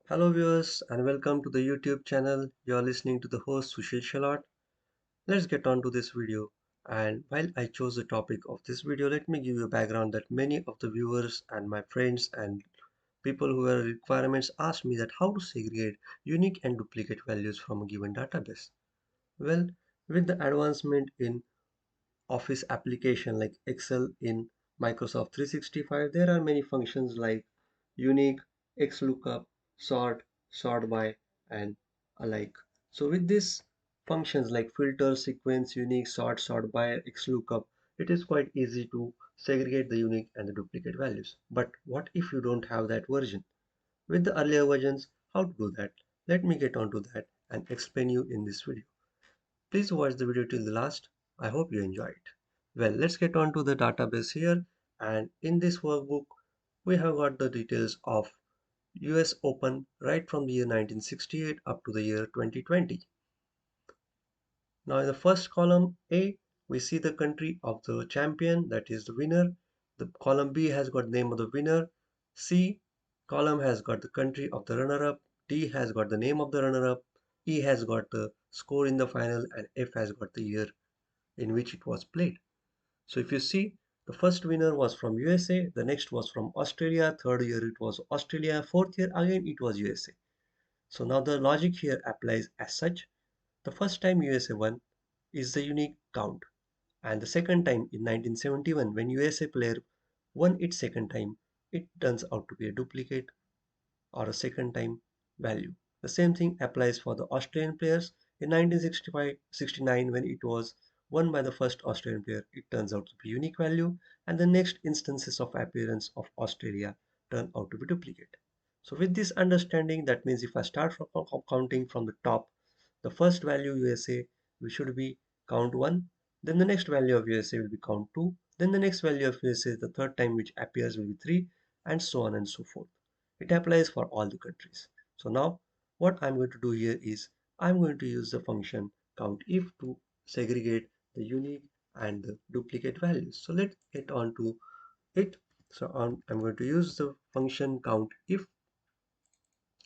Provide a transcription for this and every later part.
Hello viewers and welcome to the YouTube channel. You are listening to the host Sushil Shalot. Let's get on to this video. And while I chose the topic of this video, let me give you a background that many of the viewers and my friends and people who are requirements asked me that how to segregate unique and duplicate values from a given database. Well, with the advancement in Office application like Excel in Microsoft 365, there are many functions like unique, Xlookup, sort by, and alike. So with these functions like filter, sequence, unique, sort by, Xlookup, it is quite easy to segregate the unique and the duplicate values. But what if you don't have that version? With the earlier versions, how to do that? Let me get on to that and explain you in this video. Please watch the video till the last. I hope you enjoy it. Well, let's get on to the database here. And in this workbook, we have got the details of US Open right from the year 1968 up to the year 2020. Now in the first column A, we see the country of the champion, that is the winner. The column B has got the name of the winner. C column has got the country of the runner-up. D has got the name of the runner-up. E has got the score in the final, and F has got the year in which it was played. So if you see, the first winner was from USA, the next was from Australia, third year it was Australia, fourth year again it was USA. So now the logic here applies as such. The first time USA won is the unique count, and the second time in 1971 when USA player won its second time, it turns out to be a duplicate or a second time value. The same thing applies for the Australian players. In 1965-69 when it was won by the first Australian player, it turns out to be unique value, and the next instances of appearance of Australia turn out to be duplicate. So with this understanding, that means if I start from counting from the top, the first value USA we should be count 1, then the next value of USA will be count 2, then the next value of USA the third time which appears will be 3, and so on and so forth. It applies for all the countries. So now what I'm going to do here is I'm going to use the function COUNTIF to segregate the unique and the duplicate values. So let's get on to it. So I'm going to use the function COUNTIF.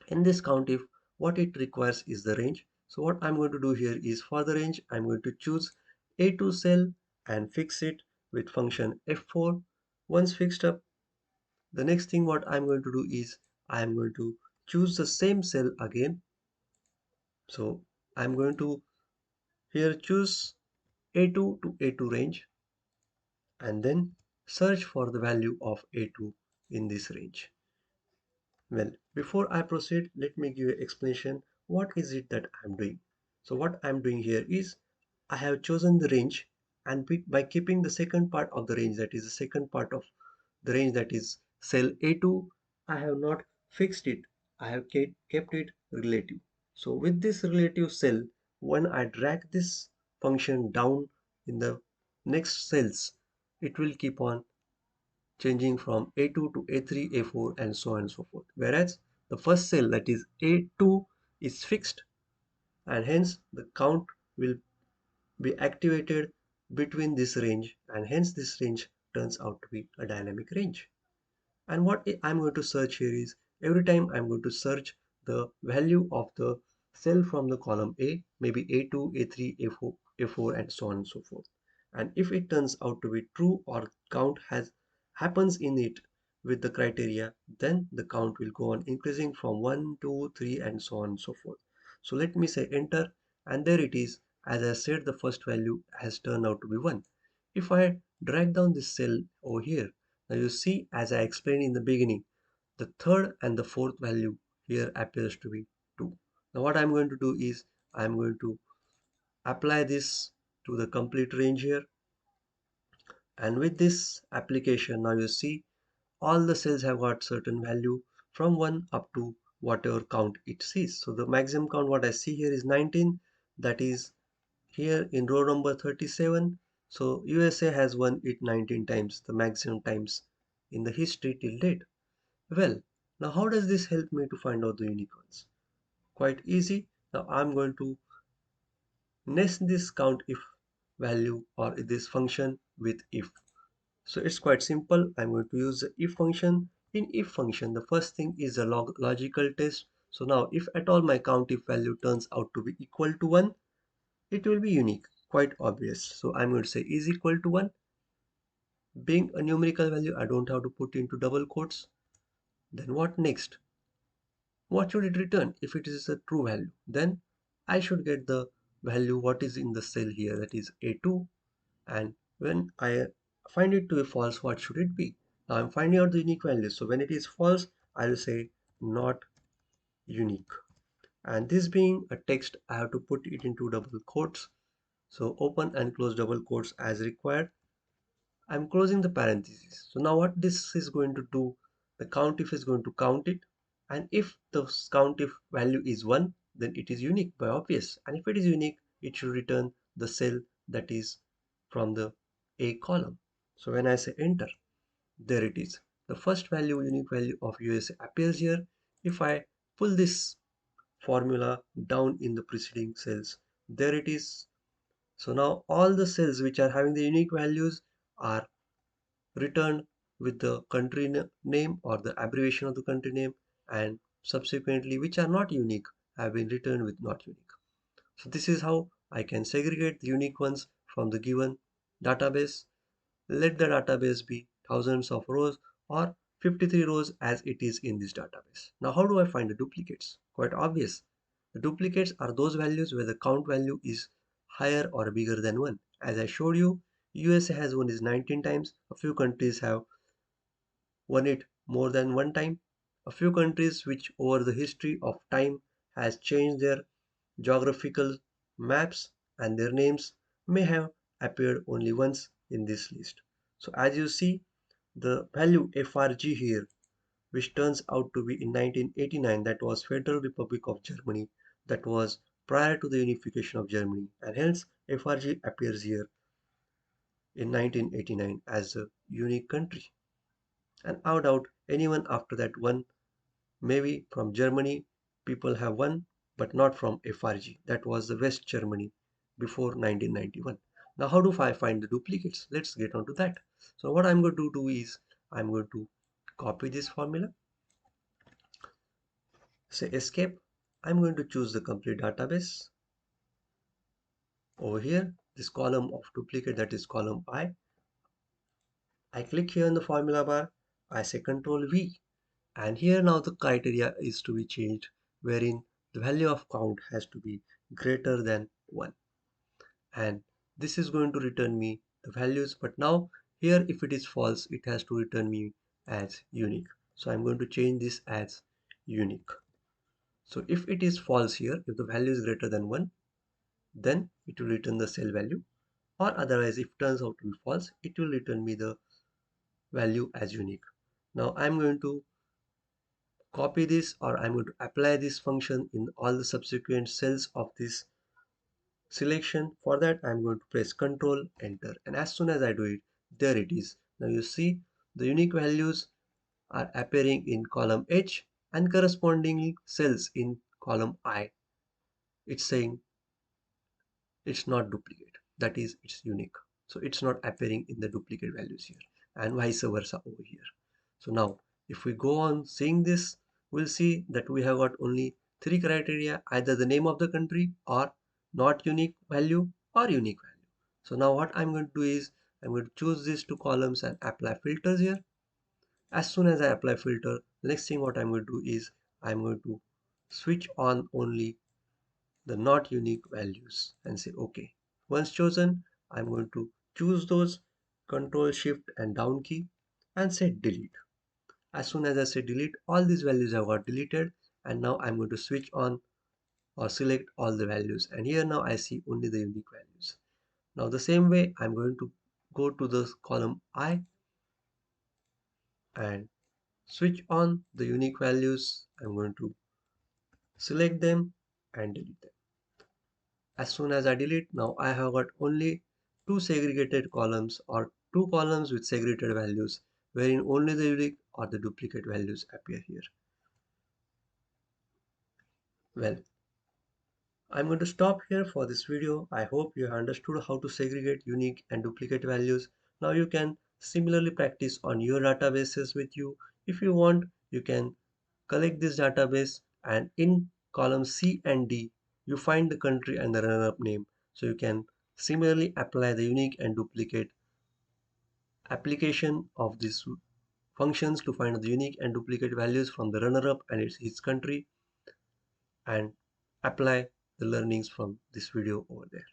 In this COUNTIF, what it requires is the range. So what I'm going to do here is for the range, I'm going to choose A2 cell and fix it with function F4. Once fixed up, the next thing what I'm going to do is I'm going to choose the same cell again. So I'm going to here choose A2 to A2 range and then search for the value of A2 in this range. Well, before I proceed, let me give you an explanation. What is it that I'm doing? So what I'm doing here is I have chosen the range, and by keeping the second part of the range, that is the second part of the range, that is cell A2, I have not fixed it. I have kept it relative. So with this relative cell, when I drag this function down in the next cells, it will keep on changing from A2 to A3, A4 and so on and so forth. Whereas the first cell, that is A2, is fixed, and hence the count will be activated between this range, and hence this range turns out to be a dynamic range. And what I'm going to search here is every time I'm going to search the value of the cell from the column A, maybe A2, A3, A4, A4 and so on and so forth. And if it turns out to be true or count has happens in it with the criteria, then the count will go on increasing from 1, 2, 3 and so on and so forth. So let me say enter, and there it is. As I said, the first value has turned out to be 1. If I drag down this cell over here, now you see, as I explained in the beginning, the third and the fourth value here appears to be 2. Now what I'm going to do is I'm going to apply this to the complete range here, and with this application now you see all the cells have got certain value from 1 up to whatever count it sees. So the maximum count what I see here is 19, that is here in row number 37. So USA has won it 19 times, the maximum times in the history till date. Well, now how does this help me to find out the unicorns? Quite easy. Now I'm going to nest this count if value or this function with if. So it's quite simple. I'm going to use the if function. In if function, the first thing is a logical test. So now if at all my COUNTIF value turns out to be equal to 1, it will be unique, quite obvious. So I'm going to say is equal to 1. Being a numerical value, I don't have to put into double quotes. Then what next? What should it return? If it is a true value, then I should get the value what is in the cell here, that is A2. And when I find it to be false, what should it be? Now I'm finding out the unique value. So when it is false, I will say not unique. And this being a text, I have to put it into double quotes. So open and close double quotes as required. I'm closing the parentheses. So now what this is going to do, the COUNTIF is going to count it. And if the COUNTIF value is 1, then it is unique by obvious. And if it is unique, it should return the cell that is from the A column. So when I say enter, there it is. The first value, unique value of USA appears here. If I pull this formula down in the preceding cells, there it is. So now all the cells which are having the unique values are returned with the country name or the abbreviation of the country name, and subsequently which are not unique have been returned with not unique. So this is how I can segregate the unique ones from the given database. Let the database be thousands of rows or 53 rows as it is in this database. Now how do I find the duplicates? Quite obvious. The duplicates are those values where the count value is higher or bigger than 1. As I showed you, USA has won is 19 times. A few countries have won it more than one time. A few countries which over the history of time has changed their geographical maps and their names may have appeared only once in this list. So as you see, the value FRG here, which turns out to be in 1989, that was Federal Republic of Germany, that was prior to the unification of Germany, and hence FRG appears here in 1989 as a unique country. And I doubt anyone after that one, maybe from Germany, people have won, but not from FRG. That was the West Germany before 1991. Now, how do I find the duplicates? Let's get on to that. So what I'm going to do is I'm going to copy this formula, say escape. I'm going to choose the complete database. Over here, this column of duplicate, that is column I click here in the formula bar. I say Control V. And here now the criteria is to be changed, wherein the value of count has to be greater than 1. And this is going to return me the values, but now here if it is false, it has to return me as unique. So I'm going to change this as unique. So if it is false here, if the value is greater than 1, then it will return the cell value, or otherwise if it turns out to be false, it will return me the value as unique. Now I'm going to copy this, or I'm going to apply this function in all the subsequent cells of this selection. For that I'm going to press Ctrl Enter, and as soon as I do it, there it is. Now you see the unique values are appearing in column H and corresponding cells in column I. It's saying it's not duplicate, that is it's unique, so it's not appearing in the duplicate values here, and vice versa over here. So now if we go on seeing this, we'll see that we have got only three criteria, either the name of the country or not unique value or unique value. So now what I'm going to do is I'm going to choose these two columns and apply filters here. As soon as I apply filter, the next thing what I'm going to do is I'm going to switch on only the not unique values and say OK. Once chosen, I'm going to choose those, Control Shift and down key, and say delete. As soon as I say delete, all these values have got deleted, and now I'm going to switch on or select all the values, and here now I see only the unique values. Now the same way I'm going to go to the column I and switch on the unique values. I'm going to select them and delete them. As soon as I delete, now I have got only two segregated columns, or two columns with segregated values, wherein only the unique or the duplicate values appear here. Well, I'm going to stop here for this video. I hope you have understood how to segregate unique and duplicate values. Now you can similarly practice on your databases with you. If you want, you can collect this database, and in column C and D you find the country and the runner-up name. So you can similarly apply the unique and duplicate application of these functions to find the unique and duplicate values from the runner-up and its country, and apply the learnings from this video over there.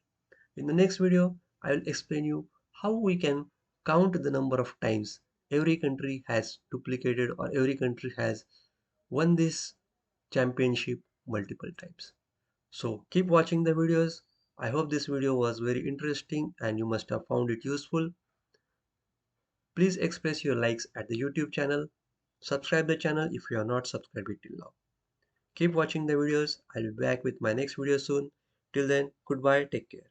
In the next video, I will explain you how we can count the number of times every country has duplicated or every country has won this championship multiple times. So keep watching the videos. I hope this video was very interesting and you must have found it useful. Please express your likes at the YouTube channel. Subscribe the channel if you are not subscribed till now. Keep watching the videos. I'll be back with my next video soon. Till then, goodbye, take care.